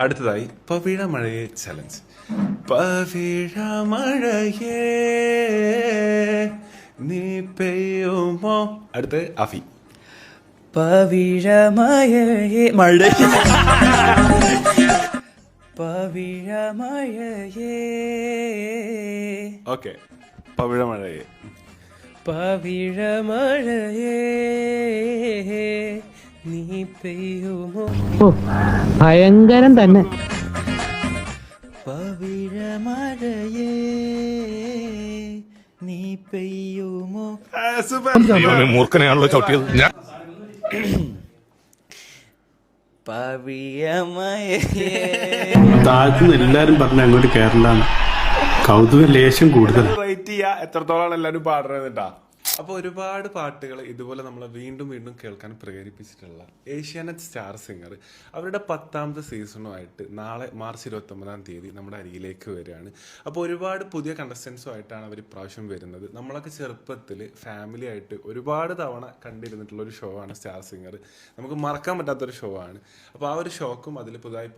അടുത്തതായി പവിഴ മഴയെ ചലഞ്ച്. പവിഴ മഴയേ നീ പെയ്യുമോ. അടുത്ത് അഫി. പവിഴമഴയേ മഴ പവിഴമഴയേ. ഓക്കെ, പവിഴ മഴയെ. പവിഴമഴയേ നീ പെയ്യുമോ. ഭയങ്കരം തന്നെ. പവിഴമഴയേ നീ പെയ്യുമോ. മൂർഖനെയാണല്ലോ ചവിട്ടിയത്. പവിഴമഴയേ. താഴ്ത്തുനിന്ന് എല്ലാരും പറഞ്ഞ അങ്ങോട്ട് കേരളാണ്. കൗതുക ലേശം കൂടുതൽ. റേറ്റ് ചെയ്യാ എത്രത്തോളാണ് എല്ലാവരും പാടുന്നതാ. അപ്പോൾ ഒരുപാട് പാട്ടുകൾ ഇതുപോലെ നമ്മളെ വീണ്ടും വീണ്ടും കേൾക്കാൻ പ്രേരിപ്പിച്ചിട്ടുള്ള ഏഷ്യാനെറ്റ് സ്റ്റാർ സിംഗർ അവരുടെ 10ാമത്തെ സീസണുമായിട്ട് നാളെ മാർച്ച് 29 നമ്മുടെ അരികിലേക്ക് വരികയാണ്. അപ്പോൾ ഒരുപാട് പുതിയ കണ്ടസ്റ്റൻസുമായിട്ടാണ് അവർ ഇപ്രാവശ്യം വരുന്നത്. നമ്മളൊക്കെ ചെറുപ്പത്തിൽ ഫാമിലി ആയിട്ട് ഒരുപാട് തവണ കണ്ടിരുന്നിട്ടുള്ള ഒരു ഷോ ആണ് സ്റ്റാർ സിംഗർ. നമുക്ക് മറക്കാൻ പറ്റാത്തൊരു ഷോ ആണ്. അപ്പോൾ ആ ഒരു ഷോക്കും അതിൽ പുതുതായി